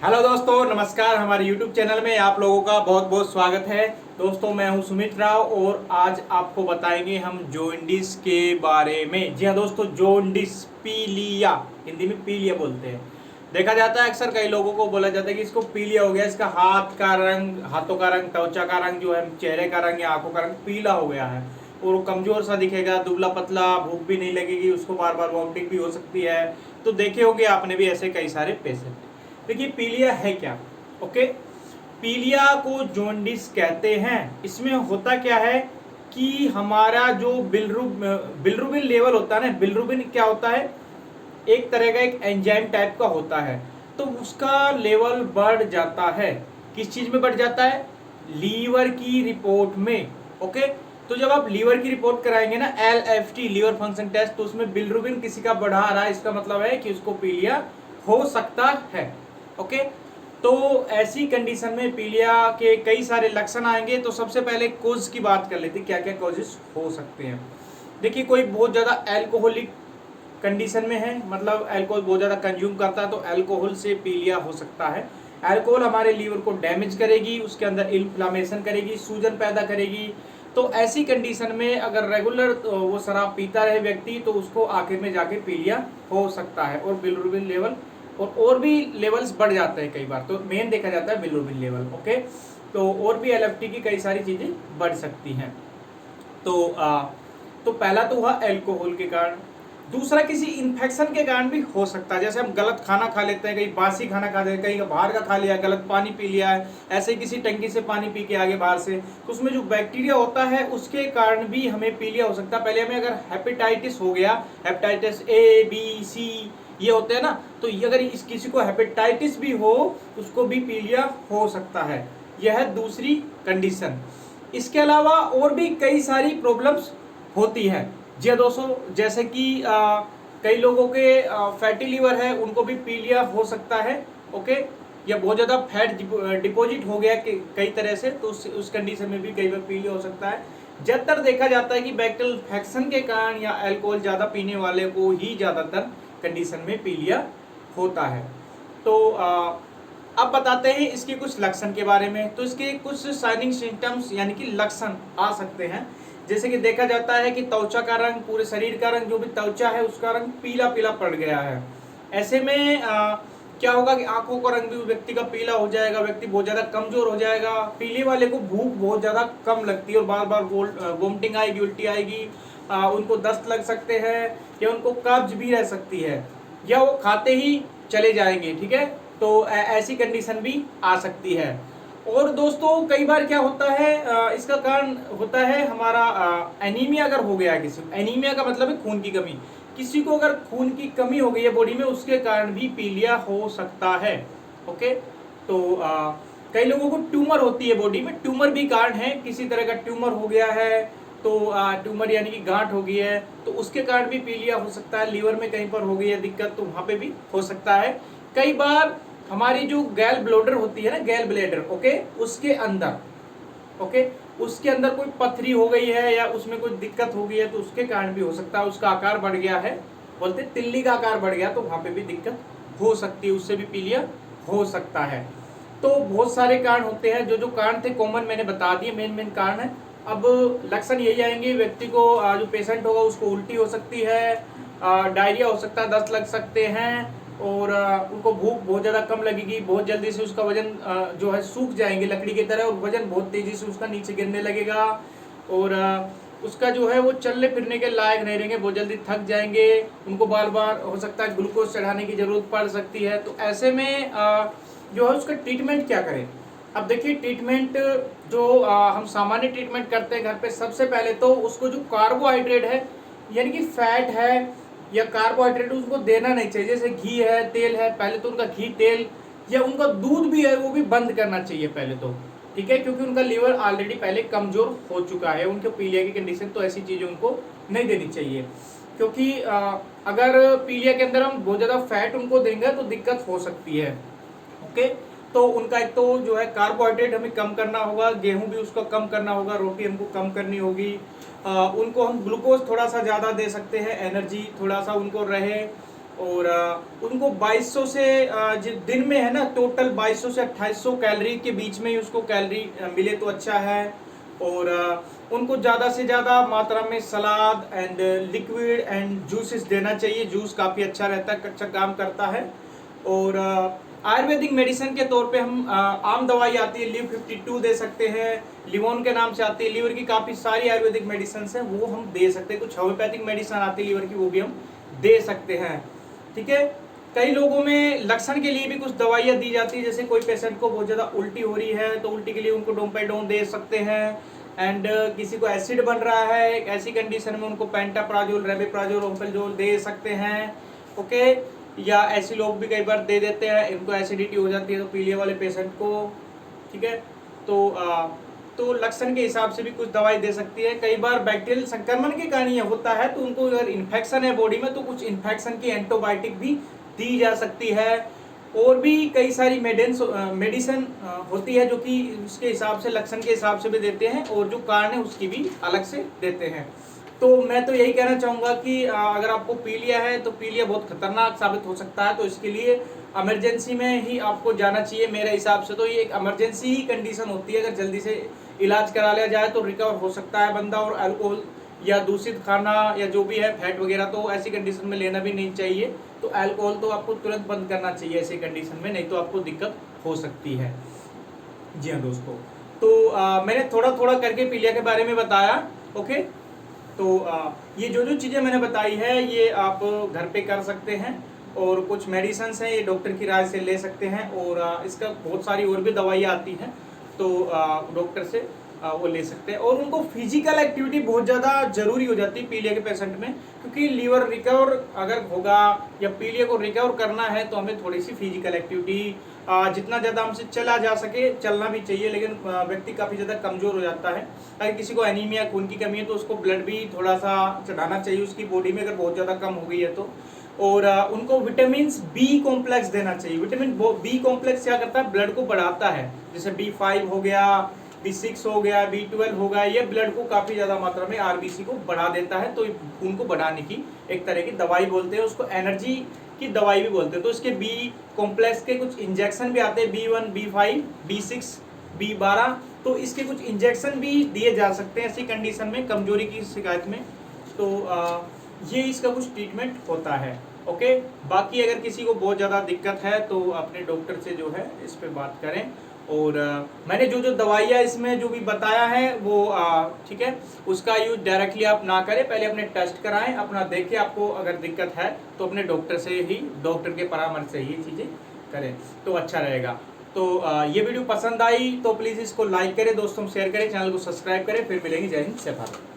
Hello दोस्तों, नमस्कार। हमारे YouTube चैनल में आप लोगों का बहुत बहुत स्वागत है। दोस्तों, मैं हूं सुमित राव और आज आपको बताएंगे हम जॉन्डिस के बारे में। जी हाँ दोस्तों, जॉन्डिस, पीलिया, हिंदी में पीलिया बोलते हैं। देखा जाता है अक्सर, कई लोगों को बोला जाता है कि इसको पीलिया हो गया, इसका हाथों का रंग, त्वचा का रंग जो है, चेहरे का रंग या आंखों का रंग पीला हो गया है और वो कमजोर सा दिखेगा, दुबला पतला, भूख भी नहीं लगेगी, उसको बार बार वॉमिटिंग भी हो सकती है। तो देखे होंगे आपने भी ऐसे कई सारे पेशेंट। देखिए, पीलिया है क्या? ओके, पीलिया को जॉन्डिस कहते हैं। इसमें होता क्या है कि हमारा जो बिलरुबिन लेवल होता है ना, बिलरुबिन क्या होता है, एक तरह का एक एंजाइम टाइप का होता है, तो उसका लेवल बढ़ जाता है। किस चीज में बढ़ जाता है? लीवर की रिपोर्ट में। ओके, तो जब आप लीवर की रिपोर्ट कराएंगे ना, LFT, लीवर फंक्शन टेस्ट, तो उसमें बिलरुबिन किसी का बढ़ा रहा है, इसका मतलब है कि उसको पीलिया हो सकता है। ओके, तो ऐसी कंडीशन में पीलिया के कई सारे लक्षण आएंगे। तो सबसे पहले कोज की बात कर लेते हैं, क्या क्या कोजेस हो सकते हैं। देखिए, कोई बहुत ज़्यादा अल्कोहलिक कंडीशन में है, मतलब अल्कोहल बहुत ज़्यादा कंज्यूम करता है, तो अल्कोहल से पीलिया हो सकता है। अल्कोहल हमारे लीवर को डैमेज करेगी, उसके अंदर इन्फ्लामेशन करेगी, सूजन पैदा करेगी। तो ऐसी कंडीशन में अगर रेगुलर वो शराब पीता रहे व्यक्ति, तो उसको आखिर में जाके पीलिया हो सकता है और बिलिरुबिन लेवल और भी लेवल्स बढ़ जाते हैं कई बार। तो मेन देखा जाता है बिलिरुबिन लेवल। ओके, तो और भी LFT की कई सारी चीजें बढ़ सकती हैं। तो पहला तो हुआ अल्कोहल के कारण। दूसरा, किसी इन्फेक्शन के कारण भी हो सकता है। जैसे हम गलत खाना खा लेते हैं, कहीं बासी खाना खा लेते हैं, कहीं बाहर का खा लिया, गलत पानी पी लिया है, ऐसे ही किसी टंकी से पानी पी के आगे बाहर से, तो उसमें जो बैक्टीरिया होता है उसके कारण भी हमें पीलिया हो सकता है। पहले हमें अगर हेपेटाइटिस हो गया, हेपेटाइटिस A, B, C ये होते हैं ना, तो अगर इस किसी को हेपेटाइटिस भी हो, उसको भी पीलिया हो सकता है। यह है दूसरी कंडीशन। इसके अलावा और भी कई सारी प्रॉब्लम्स होती है। जी दोस्तों, जैसे कि कई लोगों के फैटी लीवर है, उनको भी पीलिया हो सकता है। ओके, या बहुत ज़्यादा फैट डिपॉजिट हो गया कई तरह से, तो उस कंडीशन में भी कई बार पीलिया हो सकता है। ज़्यादातर देखा जाता है कि बैक्टीरियल इन्फेक्शन के कारण या अल्कोहल ज़्यादा पीने वाले को ही ज़्यादातर कंडीशन में पीलिया होता है। तो अब बताते हैं इसके कुछ लक्षण के बारे में। तो इसके कुछ साइनिंग सिम्टम्स यानी कि लक्षण आ सकते हैं। जैसे कि देखा जाता है कि त्वचा का रंग, पूरे शरीर का रंग, जो भी त्वचा है उसका रंग पीला पीला पड़ गया है। ऐसे में क्या होगा कि आंखों का रंग भी व्यक्ति का पीला हो जाएगा, व्यक्ति बहुत ज़्यादा कमजोर हो जाएगा। पीले वाले को भूख बहुत ज़्यादा कम लगती है और बार बार वोमिटिंग आएगी, उल्टी आएगी, उनको दस्त लग सकते हैं या उनको कब्ज भी रह सकती है, या वो खाते ही चले जाएंगे। ठीक है, तो ऐसी कंडीशन भी आ सकती है। और दोस्तों, कई बार क्या होता है, इसका कारण होता है हमारा एनीमिया अगर हो गया है किसी को। एनीमिया का मतलब है खून की कमी। किसी को अगर खून की कमी हो गई है बॉडी में, उसके कारण भी पीलिया हो सकता है। ओके, तो कई लोगों को ट्यूमर होती है बॉडी में, ट्यूमर भी कारण है। किसी तरह का ट्यूमर हो गया है, तो ट्यूमर यानी कि गांठ हो गई है, तो उसके कारण भी पीलिया हो सकता है। लीवर में कहीं पर हो गई है दिक्कत, तो वहां पे भी हो सकता है। कई बार हमारी जो गैल ब्लैडर होती है ना, गैल ब्लैडर, ओके, उसके अंदर, ओके, उसके अंदर कोई पथरी हो गई है या उसमें कोई दिक्कत हो गई है, तो उसके कारण भी हो सकता है। उसका आकार बढ़ गया है, बोलते तिल्ली का आकार बढ़ गया, तो वहां पे भी दिक्कत हो सकती है, उससे भी पीलिया हो सकता है। तो बहुत सारे कारण होते हैं। जो जो कारण थे कॉमन मैंने बता दिए, मेन मेन कारण है। अब लक्षण यही आएंगे। व्यक्ति को जो पेशेंट होगा उसको उल्टी हो सकती है, डायरिया हो सकता है, दस्त लग सकते हैं, और उनको भूख बहुत ज़्यादा कम लगेगी। बहुत जल्दी से उसका वजन जो है सूख जाएंगे लकड़ी की तरह, और वजन बहुत तेज़ी से उसका नीचे गिरने लगेगा, और उसका जो है वो चलने फिरने के लायक नहीं रहेंगे, बहुत जल्दी थक जाएंगे। उनको बार बार हो सकता है ग्लूकोज चढ़ाने की ज़रूरत पड़ सकती है। तो ऐसे में जो है उसका ट्रीटमेंट क्या करें। अब देखिए, ट्रीटमेंट जो हम सामान्य ट्रीटमेंट करते हैं घर पे, सबसे पहले तो उसको जो कार्बोहाइड्रेट है यानी कि फैट है या कार्बोहाइड्रेट, उसको देना नहीं चाहिए। जैसे घी है, तेल है, पहले तो उनका घी, तेल या उनका दूध भी है वो भी बंद करना चाहिए पहले तो। ठीक है, क्योंकि उनका लीवर ऑलरेडी पहले कमजोर हो चुका है, उनके पीलिया की कंडीशन, तो ऐसी चीज़ें उनको नहीं देनी चाहिए। क्योंकि अगर पीलिया के अंदर हम बहुत ज़्यादा फैट उनको देंगे तो दिक्कत हो सकती है। ओके, तो उनका एक तो जो है कार्बोहाइड्रेट हमें कम करना होगा, गेहूं भी उसको कम करना होगा, रोटी हमको कम करनी होगी। उनको हम ग्लूकोज थोड़ा सा ज़्यादा दे सकते हैं, एनर्जी थोड़ा सा उनको रहे। और उनको 2200 से दिन में है ना, टोटल 2200 से 2800 कैलोरी के बीच में ही उसको कैलोरी मिले तो अच्छा है। और उनको ज़्यादा से ज़्यादा मात्रा में सलाद एंड लिक्विड एंड जूसेस देना चाहिए। जूस काफ़ी अच्छा रहता है, अच्छा काम करता है। और आयुर्वेदिक मेडिसिन के तौर पे हम आम दवाई आती है लिव 52 दे सकते हैं, लिवोन के नाम से आती है। लीवर की काफ़ी सारी आयुर्वेदिक मेडिसिन है वो हम दे सकते हैं। कुछ होम्योपैथिक मेडिसिन आती है लीवर की, वो भी हम दे सकते हैं। ठीक है। कई लोगों में लक्षण के लिए भी कुछ दवाइयाँ दी जाती है, जैसे कोई पेशेंट को बहुत ज़्यादा उल्टी हो रही है तो उल्टी के लिए उनको डोम्पेडोन दे सकते हैं। एंड किसी को एसिड बन रहा है, एक ऐसी कंडीशन में उनको पेंटाप्राजोल, रेबिप्राजोल, ओम्पेल्जोल दे सकते हैं। ओके। या ऐसे लोग भी कई बार दे देते हैं, इनको एसिडिटी हो जाती है तो पीलिया वाले पेशेंट को। ठीक है। तो लक्षण के हिसाब से भी कुछ दवाई दे सकती है। कई बार बैक्टीरियल संक्रमण के कारण ये होता है तो उनको अगर इन्फेक्शन है बॉडी में तो कुछ इन्फेक्शन की एंटीबायोटिक भी दी जा सकती है। और भी कई सारी मेडिसिन होती है जो कि उसके हिसाब से, लक्षण के हिसाब से भी देते हैं, और जो कारण है उसकी भी अलग से देते हैं। तो मैं तो यही कहना चाहूँगा कि अगर आपको पीलिया है तो पीलिया बहुत खतरनाक साबित हो सकता है, तो इसके लिए इमरजेंसी में ही आपको जाना चाहिए। मेरे हिसाब से तो ये एक इमरजेंसी ही कंडीशन होती है, अगर जल्दी से इलाज करा लिया जाए तो रिकवर हो सकता है बंदा। और अल्कोहल या दूषित खाना या जो भी है फैट वगैरह तो ऐसी कंडीशन में लेना भी नहीं चाहिए। तो अल्कोहल तो आपको तुरंत बंद करना चाहिए ऐसी कंडीशन में, नहीं तो आपको दिक्कत हो सकती है। जी हाँ दोस्तों, तो मैंने थोड़ा थोड़ा करके पीलिया के बारे में बताया। ओके। तो ये जो जो चीज़ें मैंने बताई है ये आप घर पे कर सकते हैं, और कुछ मेडिसिन हैं ये डॉक्टर की राय से ले सकते हैं। और इसका बहुत सारी और भी दवाइयाँ आती हैं तो डॉक्टर से वो ले सकते हैं। और उनको फिजिकल एक्टिविटी बहुत ज़्यादा ज़रूरी हो जाती है पीलिया के पेशेंट में, क्योंकि लीवर रिकवर अगर होगा या पीलिया को रिकवर करना है तो हमें थोड़ी सी फिजिकल एक्टिविटी, जितना ज़्यादा हमसे चला जा सके चलना भी चाहिए। लेकिन व्यक्ति काफ़ी ज़्यादा कमज़ोर हो जाता है। अगर किसी को एनीमिया, खून की कमी है तो उसको ब्लड भी थोड़ा सा चढ़ाना चाहिए उसकी बॉडी में, अगर बहुत ज़्यादा कम हो गई है तो। और उनको विटामिन बी कॉम्प्लेक्स देना चाहिए। विटामिन बी कॉम्प्लेक्स क्या करता है, ब्लड को बढ़ाता है। जैसे B5 हो गया, B6 हो गया, B12 हो गया, ये ब्लड को काफ़ी ज़्यादा मात्रा में RBC को बढ़ा देता है। तो खून को बढ़ाने की एक तरह की दवाई बोलते हैं, उसको एनर्जी की दवाई भी बोलते हैं। तो इसके बी कॉम्प्लेक्स के कुछ इंजेक्शन भी आते हैं, B1, B5, B6, B12। तो इसके कुछ इंजेक्शन भी दिए जा सकते हैं ऐसी कंडीशन में, कमजोरी की शिकायत में। तो ये इसका कुछ ट्रीटमेंट होता है। ओके। बाकी अगर किसी को बहुत ज़्यादा दिक्कत है तो अपने डॉक्टर से जो है इस पे बात करें। और मैंने जो जो दवाइयाँ इसमें जो भी बताया है वो ठीक है, उसका यूज डायरेक्टली आप ना करें, पहले अपने टेस्ट कराएं, अपना देखें। आपको अगर दिक्कत है तो अपने डॉक्टर से ही, डॉक्टर के परामर्श से ही ये चीज़ें करें तो अच्छा रहेगा। तो ये वीडियो पसंद आई तो प्लीज़ इसको लाइक करें, दोस्तों शेयर करें, चैनल को सब्सक्राइब करें। फिर मिलेंगे। जय हिंद, जय भारत।